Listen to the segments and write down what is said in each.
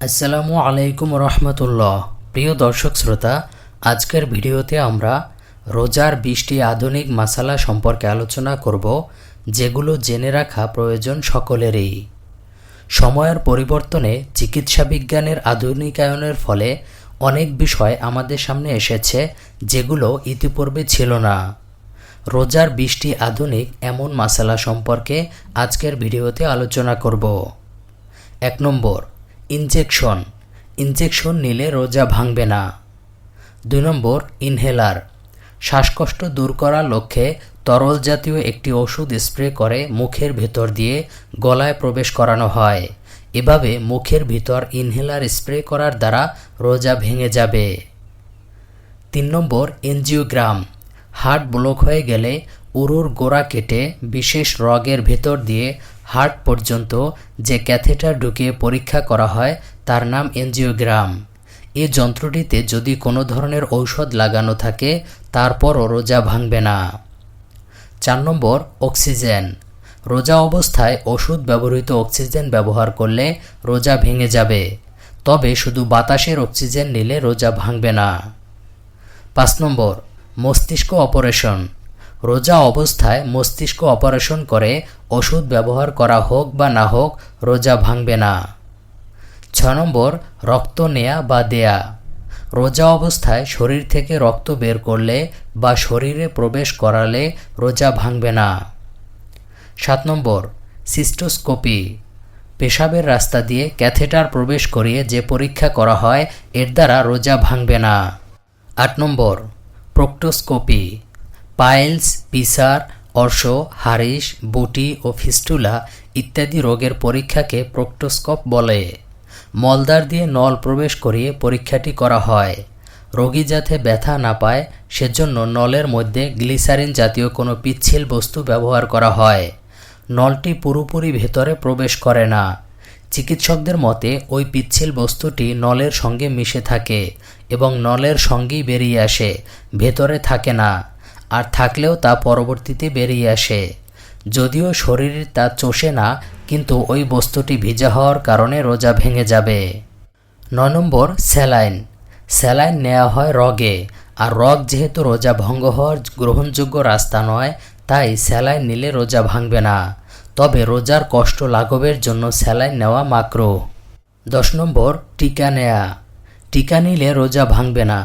আসসালামু আলাইকুম রহমতুল্লাহ। প্রিয় দর্শক শ্রোতা, আজকের ভিডিওতে আমরা রোজার 20টি আধুনিক মাসালা সম্পর্কে আলোচনা করব, যেগুলো জেনে রাখা প্রয়োজন সকলেরই। সময়ের পরিবর্তনে চিকিৎসা বিজ্ঞানের আধুনিকায়নের ফলে অনেক বিষয় আমাদের সামনে এসেছে, যেগুলো ইতিপূর্বে ছিল না। রোজার 20টি আধুনিক এমন মাসালা সম্পর্কে আজকের ভিডিওতে আলোচনা করব। 1 নম্বর, ইনজেকশন নিলে রোজা ভাঙবে না। 2 নম্বর, ইনহেলার। শ্বাসকষ্ট দূর করার লক্ষ্যে তরল জাতীয় একটি ওষুধ স্প্রে করে মুখের ভেতর দিয়ে গলায় প্রবেশ করানো হয়। এভাবে মুখের ভিতর ইনহেলার স্প্রে করার দ্বারা রোজা ভেঙে যাবে। 3 নম্বর, এনজিওগ্রাম। হার্ট ব্লক হয়ে গেলে উরুর গোড়া কেটে বিশেষ রগের ভেতর দিয়ে হার্ট পর্যন্ত যে ক্যাথেটার ঢুকিয়ে পরীক্ষা করা হয় তার নাম এনজিওগ্রাম। এই যন্ত্রটিতে যদি কোনো ধরনের ঔষধ লাগানো থাকে তারপরও রোজা ভাঙবে না। 4 নম্বর, অক্সিজেন। রোজা অবস্থায় ওষুধ ব্যবহৃত অক্সিজেন ব্যবহার করলে রোজা ভেঙে যাবে, তবে শুধু বাতাসের অক্সিজেন নিলে রোজা ভাঙবে না। 5 নম্বর, মস্তিষ্ক অপারেশন। রোজা অবস্থায় মস্তিষ্ক অপারেশন করে ওষুধ ব্যবহার করা হোক বা না হোক রোজা ভাঙবে না। 6 নম্বর, রক্ত নেয়া বা দেয়া। রোজা অবস্থায় শরীর থেকে রক্ত বের করলে বা শরীরে প্রবেশ করালে রোজা ভাঙবে না। 7 নম্বর, সিস্টোস্কোপি। পেশাবের রাস্তা দিয়ে ক্যাথেটার প্রবেশ করিয়ে যে পরীক্ষা করা হয় এর দ্বারা রোজা ভাঙবে না। 8 নম্বর, প্রক্টোস্কোপি। পাইলস, পিসার, অর্শ, হারিস, বুটি ও ফিস্টুলা ইত্যাদি রোগের পরীক্ষাকে প্রক্টোস্কোপ বলে। মলদ্বার দিয়ে নল প্রবেশ করিয়ে পরীক্ষাটি করা হয়। রোগী যাতে ব্যথা না পায় সেজন্য নলের মধ্যে গ্লিসারিন জাতীয় কোনো পিচ্ছিল বস্তু ব্যবহার করা হয়। নলটি পুরোপুরি ভেতরে প্রবেশ করে না। চিকিৎসকদের মতে ওই পিচ্ছিল বস্তুটি নলের সঙ্গে মিশে থাকে এবং নলের সঙ্গেই বেরিয়ে আসে, ভেতরে থাকে না, আর থাকলেও তা পরবর্তীতে বেরিয়ে আসে। যদিও শরীরে তা চষে না, কিন্তু ওই বস্তুটি ভিজা হওয়ার কারণে রোজা ভেঙে যাবে। 9 নম্বর, স্যালাইন। স্যালাইন নেওয়া হয় রগে, আর রগ যেহেতু রোজা ভঙ্গ হওয়ার গ্রহণযোগ্য রাস্তা নয়, তাই স্যালাইন নিলে রোজা ভাঙবে না, তবে রোজার কষ্ট লাঘবের জন্য স্যালাইন নেওয়া মাকরুহ। 10 নম্বর, টিকা নেয়া। টিকা নিলে রোজা ভাঙবে না,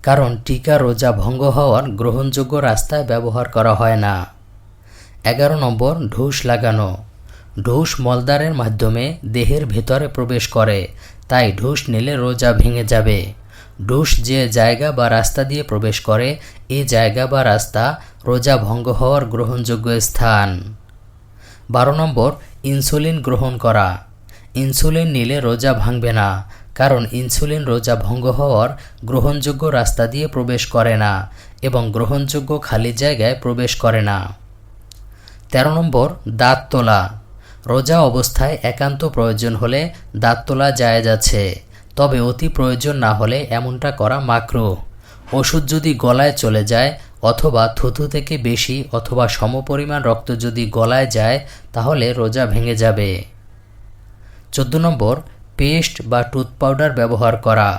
কারণ টিকা রোজা ভঙ্গ হওয়ার গ্রহণযোগ্য রাস্তায় ব্যবহার করা হয় না। 11 নম্বর, ঢুস লাগানো। ঢুস মলদ্বারের মাধ্যমে দেহের ভেতরে প্রবেশ করে, তাই ঢুস নিলে রোজা ভেঙে যাবে। ঢুস যে জায়গা বা রাস্তা দিয়ে প্রবেশ করে, এই জায়গা বা রাস্তা রোজা ভঙ্গ হওয়ার গ্রহণযোগ্য স্থান। 12 নম্বর, ইনসুলিন গ্রহণ করা। ইনসুলিন নিলে রোজা ভাঙবে না, কারণ ইনসুলিন রোজা ভঙ্গ হওয়ার গ্রহণযোগ্য রাস্তা দিয়ে প্রবেশ করে না এবং গ্রহণযোগ্য খালি জায়গায় প্রবেশ করে না। 13 নম্বর, দাঁত তোলা। রোজা অবস্থায় একান্ত প্রয়োজন হলে দাঁত তোলা জায়েজ আছে, তবে অতি প্রয়োজন না হলে এমনটা করা মাকরুহ। ওষুধ যদি গলায় চলে যায় অথবা থুথু থেকে বেশি অথবা সমপরিমাণ রক্ত যদি গলায় যায় তাহলে রোজা ভেঙে যাবে। 14 নম্বর, পেস্ট বা টুথ পাউডার ব্যবহার করা।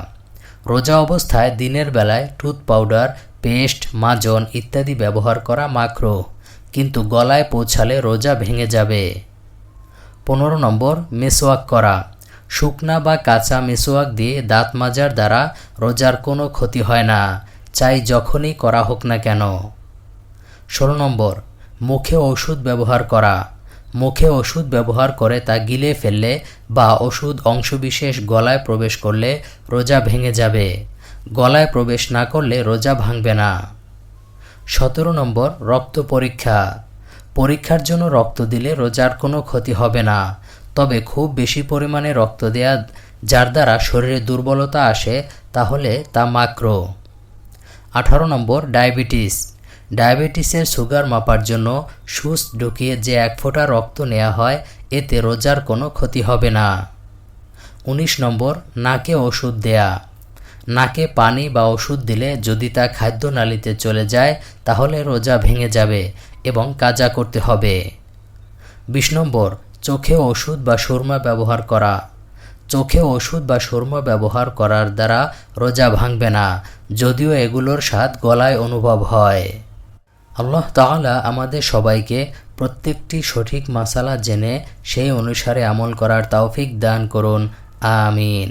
রোজা অবস্থায় দিনের বেলায় টুথ পাউডার, পেস্ট, মাজন ইত্যাদি ব্যবহার করা মাকরুহ, কিন্তু গলায় পৌঁছালে রোজা ভেঙে যাবে। 15 নম্বর, মেসওয়াক করা। শুকনা বা কাঁচা মেসওয়াক দিয়ে দাঁত মাজার দ্বারা রোজার কোনো ক্ষতি হয় না, চাই যখনই করা হোক না কেন। 16 নম্বর, মুখে ওষুধ ব্যবহার করা। মুখে ওষুধ ব্যবহার করে তা গিলে ফেললে বা ওষুধ অংশবিশেষ গলায় প্রবেশ করলে রোজা ভেঙে যাবে। গলায় প্রবেশ না করলে রোজা ভাঙবে না। 17 নম্বর, রক্ত পরীক্ষা। পরীক্ষার জন্য রক্ত দিলে রোজার কোনো ক্ষতি হবে না, তবে খুব বেশি পরিমাণে রক্ত দেয়া যার দ্বারা শরীরে দুর্বলতা আসে তাহলে তা মাকরুহ। 18 নম্বর, ডায়াবেটিস। ডায়াবেটিসের সুগার মাপার জন্য সুচ ঢুকিয়ে যে 1 ফোঁটা রক্ত নেওয়া হয়, এতে রোজার কোনো ক্ষতি হবে না। 19 নম্বর, নাকে ওষুধ দেয়া। নাকে পানি বা ওষুধ দিলে যদি তা খাদ্যনালীতে চলে যায় তাহলে রোজা ভেঙে যাবে এবং কাজা করতে হবে। 20 নম্বর, চোখে ওষুধ বা সুরমা ব্যবহার করা। চোখে ওষুধ বা সুরমা ব্যবহার করার দ্বারা রোজা ভাঙবে না, যদিও এগুলোর স্বাদ গলায় অনুভব হয়। আল্লাহ তাআলা আমাদের সবাইকে প্রত্যেকটি সঠিক মাসালা জেনে সেই অনুসারে আমল করার তৌফিক দান করুন। আমিন।